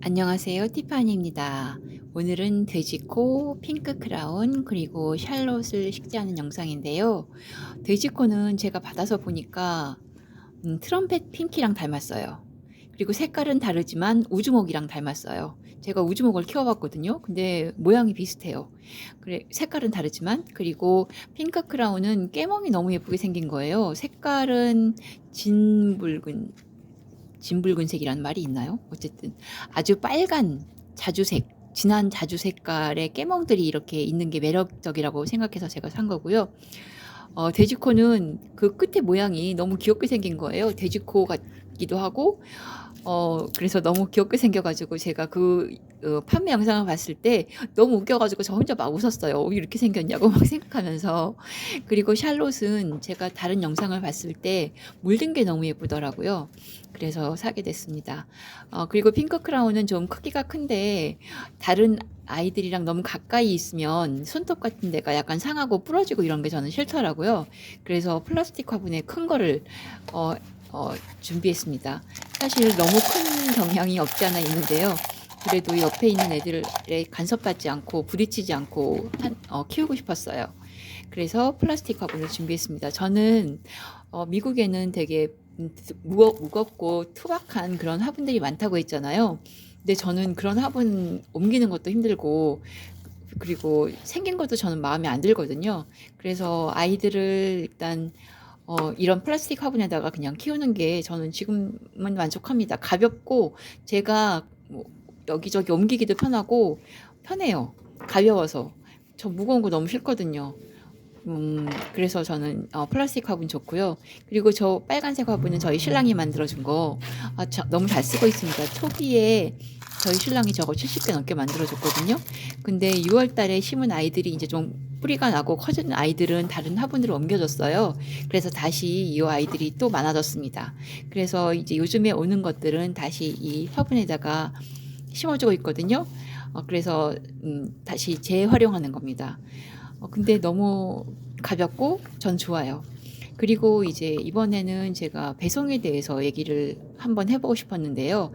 안녕하세요. 티파니입니다. 오늘은 돼지코, 핑크 크라운, 그리고 샬롯을 식재하는 영상인데요. 돼지코는 제가 받아서 보니까 트럼펫 핑키랑 닮았어요. 그리고 색깔은 다르지만 우주목이랑 닮았어요. 제가 우주목을 키워봤거든요. 근데 모양이 비슷해요. 그래, 색깔은 다르지만. 그리고 핑크 크라운은 깨멍이 너무 예쁘게 생긴 거예요. 색깔은 진붉은 진붉은색이라는 말이 있나요? 어쨌든 아주 빨간 자주색, 진한 자주 색깔의 깨멍들이 이렇게 있는 게 매력적이라고 생각해서 제가 산 거고요. 돼지코는 그 끝에 모양이 너무 귀엽게 생긴 거예요. 돼지코 같기도 하고, 그래서 너무 귀엽게 생겨가지고 제가 판매 영상을 봤을 때 너무 웃겨가지고 저 혼자 막 웃었어요. 이렇게 생겼냐고 막 생각하면서. 그리고 샬롯은 제가 다른 영상을 봤을 때 물든 게 너무 예쁘더라고요. 그래서 사게 됐습니다. 그리고 핑크 크라운은 좀 크기가 큰데 다른 아이들이랑 너무 가까이 있으면 손톱 같은 데가 약간 상하고 부러지고 이런 게 저는 싫더라고요. 그래서 플라스틱 화분에 큰 거를 어, 준비했습니다. 사실 너무 큰 경향이 없지 않아 있는데요. 그래도 옆에 있는 애들에 간섭받지 않고 부딪히지 않고 키우고 싶었어요. 그래서 플라스틱 화분을 준비했습니다. 저는 미국에는 되게 무겁고 투박한 그런 화분들이 많다고 했잖아요. 근데 저는 그런 화분 옮기는 것도 힘들고 그리고 생긴 것도 저는 마음에 안 들거든요. 그래서 아이들을 일단 이런 플라스틱 화분에다가 그냥 키우는 게 저는 지금은 만족합니다. 가볍고 제가 뭐 여기저기 옮기기도 편하고 편해요. 가벼워서. 저 무거운 거 너무 싫거든요. 그래서 저는 플라스틱 화분 좋고요. 그리고 저 빨간색 화분은 저희 신랑이 만들어준 거 너무 잘 쓰고 있습니다. 초기에 저희 신랑이 저거 70개 넘게 만들어줬거든요. 근데 6월 달에 심은 아이들이 이제 좀 뿌리가 나고 커진 아이들은 다른 화분으로 옮겨졌어요. 그래서 다시 이 아이들이 또 많아졌습니다. 그래서 이제 요즘에 오는 것들은 다시 이 화분에다가 심어주고 있거든요. 그래서 다시 재활용하는 겁니다. 근데 너무 가볍고 전 좋아요. 그리고 이제 이번에는 제가 배송에 대해서 얘기를 한번 해보고 싶었는데요.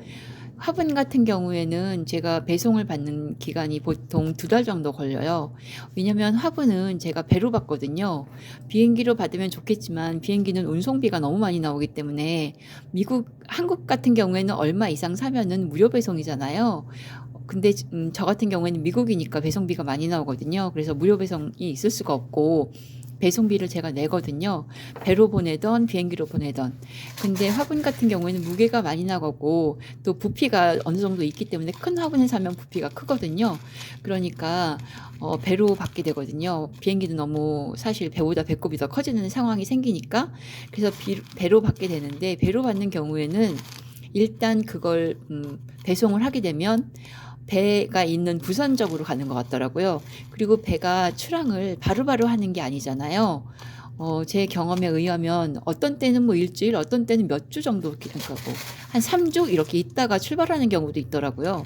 화분 같은 경우에는 제가 배송을 받는 기간이 보통 2달 정도 걸려요. 왜냐면 화분은 제가 배로 받거든요. 비행기로 받으면 좋겠지만 비행기는 운송비가 너무 많이 나오기 때문에 한국 같은 경우에는 얼마 이상 사면은 무료 배송이잖아요. 근데 저 같은 경우에는 미국이니까 배송비가 많이 나오거든요. 그래서 무료 배송이 있을 수가 없고 배송비를 제가 내거든요. 배로 보내던 비행기로 보내던. 근데 화분 같은 경우에는 무게가 많이 나가고 또 부피가 어느 정도 있기 때문에 큰 화분을 사면 부피가 크거든요. 그러니까 배로 받게 되거든요. 비행기도 너무 사실 배보다 배꼽이 더 커지는 상황이 생기니까 그래서 배로 받게 되는데 배로 받는 경우에는 일단 그걸 배송을 하게 되면 배가 있는 부산적으로 가는 것 같더라고요. 그리고 배가 출항을 바로바로 하는 게 아니잖아요. 제 경험에 의하면 어떤 때는 뭐 일주일, 어떤 때는 몇 주 정도 그러니까 뭐한 3주 이렇게 있다가 출발하는 경우도 있더라고요.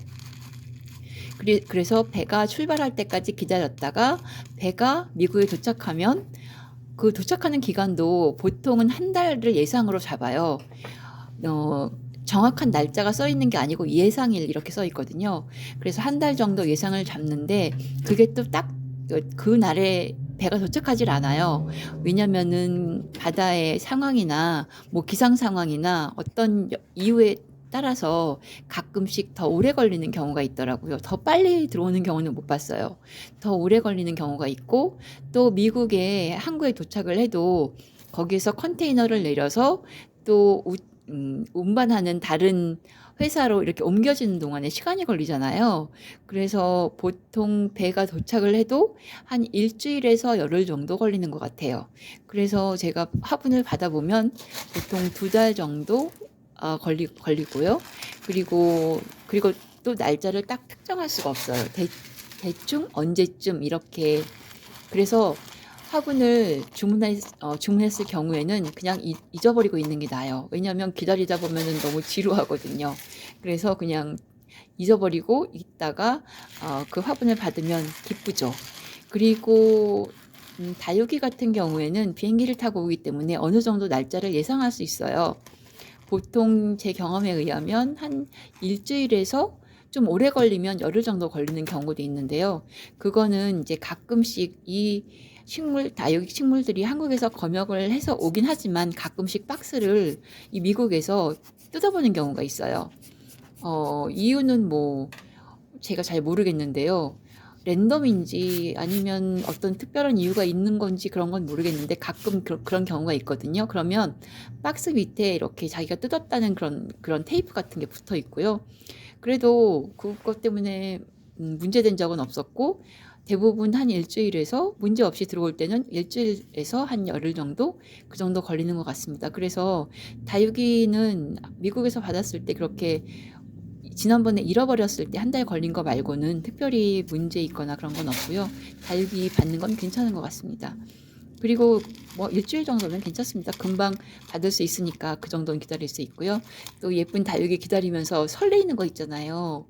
그래서 배가 출발할 때까지 기다렸다가 배가 미국에 도착하면 그 도착하는 기간도 보통은 한 달을 예상으로 잡아요. 어, 정확한 날짜가 써 있는 게 아니고 예상일 이렇게 써 있거든요. 그래서 한 달 정도 예상을 잡는데 그게 또 딱 그 날에 배가 도착하질 않아요. 왜냐면은 바다의 상황이나 뭐 기상 상황이나 어떤 이유에 따라서 가끔씩 더 오래 걸리는 경우가 있더라고요. 더 빨리 들어오는 경우는 못 봤어요. 더 오래 걸리는 경우가 있고 또 미국에 항구에 도착을 해도 거기서 컨테이너를 내려서 또 운반하는 다른 회사로 이렇게 옮겨지는 동안에 시간이 걸리잖아요. 그래서 보통 배가 도착을 해도 한 일주일에서 열흘 정도 걸리는 것 같아요. 그래서 제가 화분을 받아보면 보통 2달 정도 걸리고요. 그리고 또 날짜를 딱 특정할 수가 없어요. 대충 언제쯤 이렇게. 그래서 화분을 주문했을 경우에는 그냥 잊어버리고 있는 게 나아요. 왜냐하면 기다리다 보면은 너무 지루하거든요. 그래서 그냥 잊어버리고 있다가 그 화분을 받으면 기쁘죠. 그리고 다육이 같은 경우에는 비행기를 타고 오기 때문에 어느 정도 날짜를 예상할 수 있어요. 보통 제 경험에 의하면 한 일주일에서 좀 오래 걸리면 열흘 정도 걸리는 경우도 있는데요. 그거는 이제 가끔씩 이 식물 다육이 식물들이 한국에서 검역을 해서 오긴 하지만 가끔씩 박스를 이 미국에서 뜯어보는 경우가 있어요. 이유는 뭐 제가 잘 모르겠는데요. 랜덤인지 아니면 어떤 특별한 이유가 있는 건지 그런 건 모르겠는데 가끔 그런 경우가 있거든요. 그러면 박스 밑에 이렇게 자기가 뜯었다는 그런 테이프 같은 게 붙어 있고요. 그래도 그것 때문에 문제된 적은 없었고 대부분 한 일주일에서 문제 없이 들어올 때는 일주일에서 한 열흘 정도 그 정도 걸리는 것 같습니다. 그래서 다육이는 미국에서 받았을 때 그렇게 지난번에 잃어버렸을 때 한 달 걸린 거 말고는 특별히 문제 있거나 그런 건 없고요. 다육이 받는 건 괜찮은 것 같습니다. 그리고 뭐 일주일 정도면 괜찮습니다. 금방 받을 수 있으니까 그 정도는 기다릴 수 있고요. 또 예쁜 다육이 기다리면서 설레이는 거 있잖아요.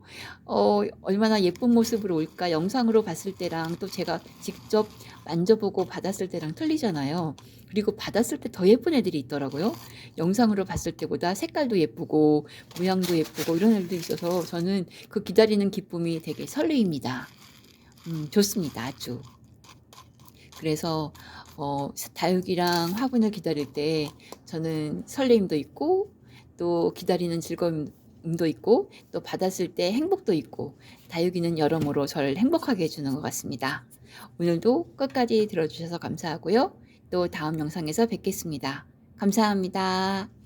얼마나 예쁜 모습으로 올까 영상으로 봤을 때랑 또 제가 직접 만져보고 받았을 때랑 틀리잖아요. 그리고 받았을 때 더 예쁜 애들이 있더라고요. 영상으로 봤을 때보다 색깔도 예쁘고 모양도 예쁘고 이런 애들도 있어서 저는 그 기다리는 기쁨이 되게 설레입니다. 좋습니다. 아주. 그래서 다육이랑 화분을 기다릴 때 저는 설레임도 있고 또 기다리는 즐거움도 있고 또 받았을 때 행복도 있고 다육이는 여러모로 저를 행복하게 해주는 것 같습니다. 오늘도 끝까지 들어주셔서 감사하고요. 또 다음 영상에서 뵙겠습니다. 감사합니다.